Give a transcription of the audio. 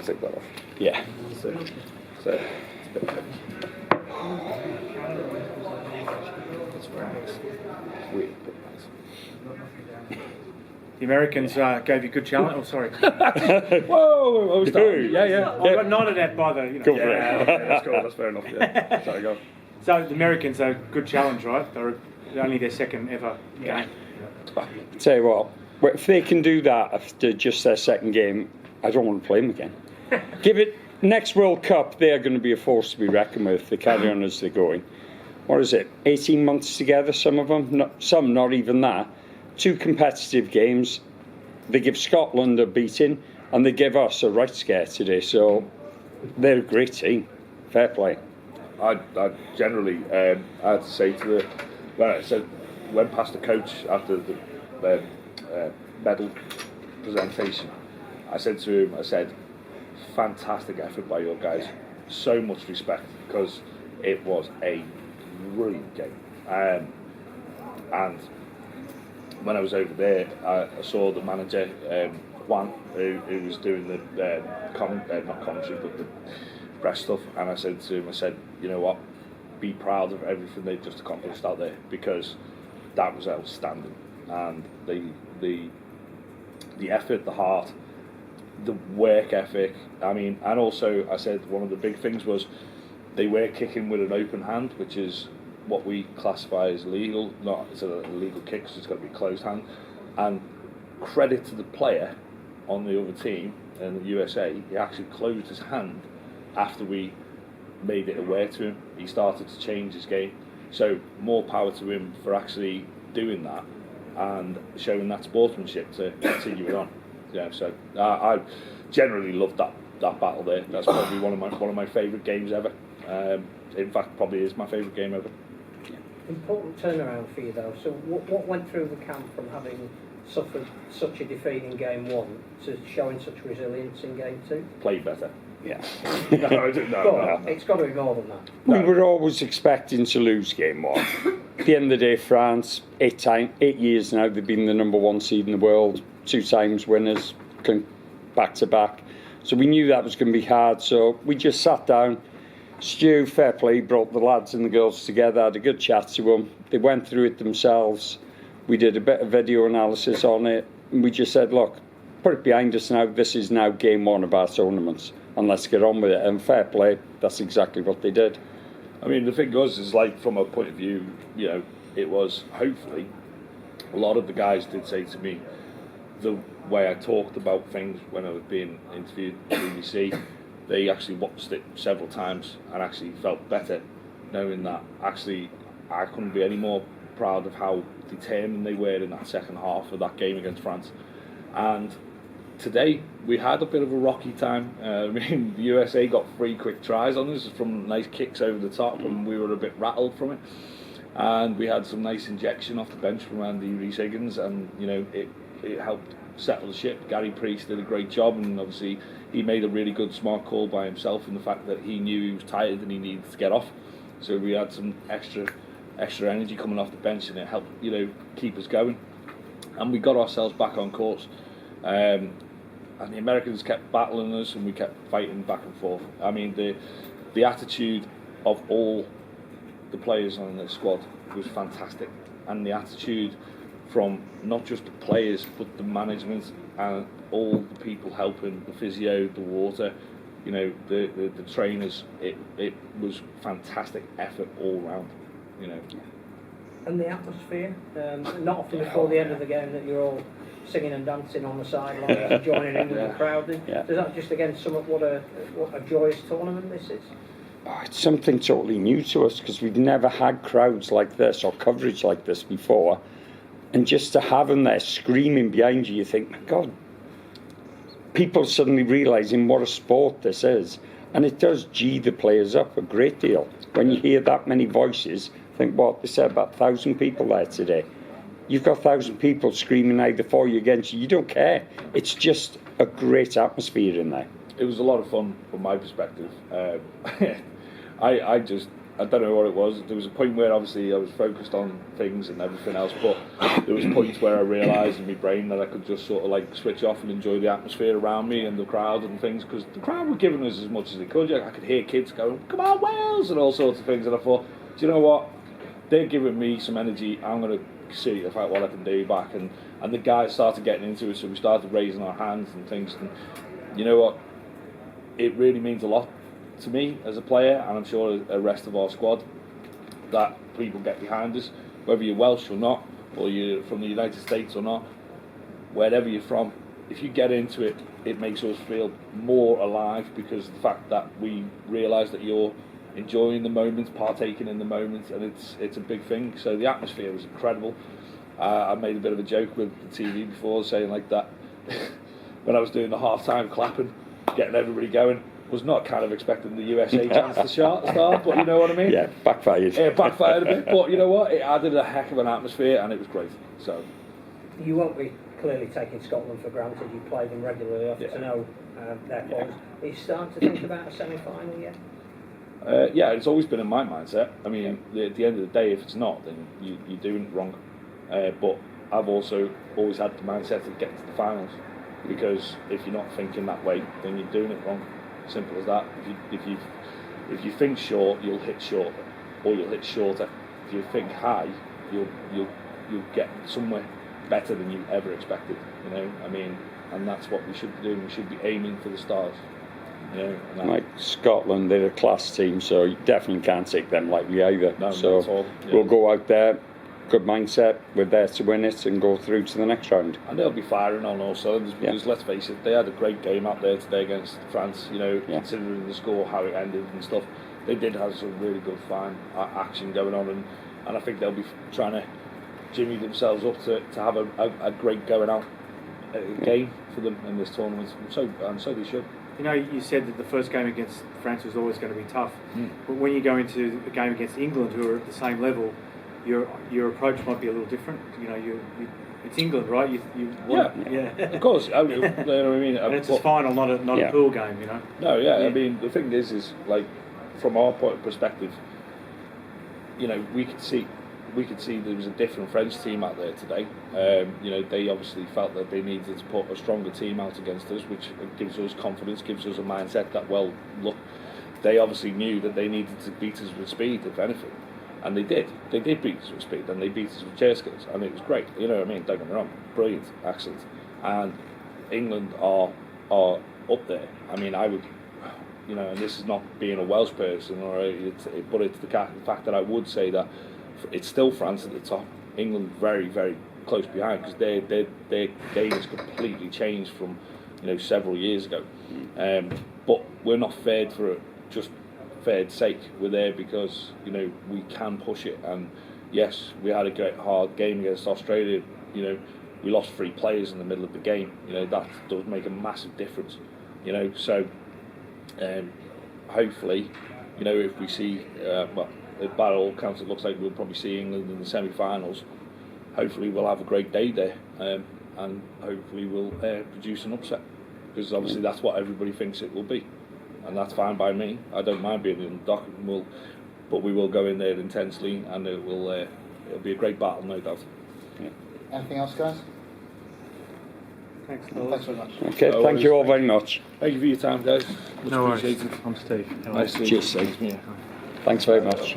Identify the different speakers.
Speaker 1: take that off.
Speaker 2: Yeah.
Speaker 1: So it's a bit That's very nice. Really bit nice.
Speaker 3: The Americans gave you good challenge. Oh, sorry.
Speaker 1: Whoa, I was done.
Speaker 3: Yeah. I got nodded at by the.
Speaker 2: Go for it.
Speaker 1: Yeah, that's cool. That's fair enough. Yeah. Sorry, go.
Speaker 3: So the Americans are good challenge, right? They're only their second ever game.
Speaker 2: Tell you what, if they can do that after just their second game, I don't want to play them again. Give it next World Cup, they're going to be a force to be reckoned with. They carry on as they're going. What is it? 18 months together, some of them, some not even that. 2 competitive games. They give Scotland a beating, and they give us a right scare today. So they're a great team. Fair play.
Speaker 1: I generally, I had to say to the, when I said, went past the coach after the medal presentation, I said to him, I said, fantastic effort by your guys, so much respect, because it was a brilliant game. And when I was over there, I saw the manager, Juan, who was doing the not commentary, but the press stuff, and I said to him, I said, you know what, be proud of everything they've just accomplished out there, because that was outstanding. And the effort, the heart, the work ethic, I mean, and also I said one of the big things was they were kicking with an open hand, which is what we classify as legal, not as a legal kick, because it's got to be closed hand. And credit to the player on the other team in the USA, he actually closed his hand after we made it aware to him. He started to change his game. So more power to him for actually doing that and showing that sportsmanship to continue it on. Yeah, so I generally loved that battle there. That's probably one of my favourite games ever. In fact, probably is my favourite game ever.
Speaker 4: Important turnaround for you though. So what went through the camp from having suffered such a defeat in game 1 to showing such resilience in game 2?
Speaker 1: Played better.
Speaker 2: Yeah.
Speaker 1: No.
Speaker 4: It's got to be more than that.
Speaker 2: We were always expecting to lose game 1. At the end of the day, France, 8 years now, they've been the number 1 seed in the world, 2 times winners, back to back. So we knew that was going to be hard. So we just sat down. Stu, fair play, brought the lads and the girls together, had a good chat to them. They went through it themselves. We did a bit of video analysis on it. And we just said, look, put it behind us now. This is now game 1 of our tournaments. And let's get on with it. And fair play, that's exactly what they did.
Speaker 1: I mean, the thing was, is like from a point of view, you know, it was hopefully a lot of the guys did say to me the way I talked about things when I was being interviewed at BBC, they actually watched it several times and actually felt better knowing that actually I couldn't be any more proud of how determined they were in that second half of that game against France. And today we had a bit of a rocky time. I mean, the USA got 3 quick tries on us from nice kicks over the top, and we were a bit rattled from it. And we had some nice injection off the bench from Andy Rees-Higgins, and you know it helped settle the ship. Gary Priest did a great job, and obviously he made a really good smart call by himself in the fact that he knew he was tired and he needed to get off. So we had some extra energy coming off the bench, and it helped, you know, keep us going. And we got ourselves back on course. And the Americans kept battling us, and we kept fighting back and forth. I mean, the attitude of all the players on the squad was fantastic, and the attitude from not just the players but the management and all the people helping, the physio, the water, you know, the trainers. It was fantastic effort all round, you know.
Speaker 4: And the atmosphere, not often before the end of the game that you're all singing and dancing on the sideline, joining in with the crowd. Does that just again sum up what a joyous tournament this is?
Speaker 2: Oh, it's something totally new to us because we've never had crowds like this or coverage like this before. And just to have them there screaming behind you, you think, my God, people suddenly realising what a sport this is. And it does G the players up a great deal. When you hear that many voices, think what they said, about 1,000 people there today. You've got 1,000 people screaming either for you, against you. You don't care. It's just a great atmosphere in there.
Speaker 1: It was a lot of fun from my perspective. I just I don't know what it was. There was a point where obviously I was focused on things and everything else, but there was points where I realised in my brain that I could just sort of like switch off and enjoy the atmosphere around me and the crowd and things, because the crowd were giving us as much as they could. I could hear kids going, "Come on, Wales!" and all sorts of things, and I thought, do you know what? They're giving me some energy. I'm going to see if what I can do back, and the guys started getting into it, so we started raising our hands and things, and you know what? It really means a lot to me as a player, and I'm sure the rest of our squad, that people get behind us, whether you're Welsh or not, or you're from the United States or not, wherever you're from. If you get into it, it makes us feel more alive, because the fact that we realise that you're enjoying the moments, partaking in the moments, and it's a big thing. So the atmosphere was incredible. I made a bit of a joke with the TV before, saying like that when I was doing the half-time clapping, getting everybody going, was not kind of expecting the USA chance to start, but you know what I mean?
Speaker 2: Yeah, backfired.
Speaker 1: Yeah, backfired a bit, but you know what? It added a heck of an atmosphere, and it was great. So
Speaker 4: You won't be clearly taking Scotland for granted. You play them regularly enough to know their qualities. Are you starting to think about a semi-final yet?
Speaker 1: yeah, it's always been in my mindset. I mean, at the end of the day, if it's not, then you're doing it wrong. But I've also always had the mindset of getting to the finals, because if you're not thinking that way, then you're doing it wrong. Simple as that. If you think short, you'll hit short, or you'll hit shorter. If you think high, you'll get somewhere better than you ever expected. You know, I mean, and that's what we should be doing. We should be aiming for the stars. You know,
Speaker 2: Like Scotland, they're a class team, so you definitely can't take them lightly either.
Speaker 1: No,
Speaker 2: so
Speaker 1: not at all. Yeah.
Speaker 2: we'll go out there, good mindset, we're there to win it and go through to the next round.
Speaker 1: And they'll be firing on all cylinders, because let's face it, they had a great game out there today against France. You know, considering the score, how it ended and stuff, they did have some really good fine action going on, and I think they'll be trying to jimmy themselves up to have a great going out game for them in this tournament. And so they should.
Speaker 3: You know, you said that the first game against France was always going to be tough, but when you go into a game against England, who are at the same level, your approach might be a little different. You know, it's England, right?
Speaker 1: Of course. I mean, you know what I mean?
Speaker 3: And it's a final, not a pool game. You know.
Speaker 1: No, I mean, the thing is like, from our point of perspective, you know, we could see there was a different French team out there today. You know, they obviously felt that they needed to put a stronger team out against us, which gives us confidence, gives us a mindset that, well, look, they obviously knew that they needed to beat us with speed, if anything. And they did. They did beat us with speed, and they beat us with chair skills, and it was great. You know what I mean? Don't get me wrong. Brilliant, excellent. And England are up there. I mean, I would, you know, and this is not being a Welsh person, but it's the fact that I would say that it's still France at the top. England very, very close behind, because their game has completely changed from, you know, several years ago. But we're not fared for it just fair's sake. We're there because, you know, we can push it. And yes, we had a great hard game against Australia. You know, we lost 3 players in the middle of the game. You know, that does make a massive difference. You know, so hopefully, you know, if we see by all accounts, it looks like we'll probably see England in the semi-finals. Hopefully we'll have a great day there, and hopefully we'll produce an upset, because obviously that's what everybody thinks it will be, and that's fine by me. I don't mind being in the dock, but we will go in there intensely, and it'll be a great battle, no doubt.
Speaker 5: Yeah. Anything else, guys?
Speaker 3: Thanks
Speaker 5: very much.
Speaker 2: Okay, thank you all very much.
Speaker 1: Thank you for your time, guys.
Speaker 3: No worries.
Speaker 1: Appreciate it.
Speaker 3: I'm Steve.
Speaker 1: Nice to meet
Speaker 2: Cheers,
Speaker 1: you.
Speaker 2: Steve. Thanks very much.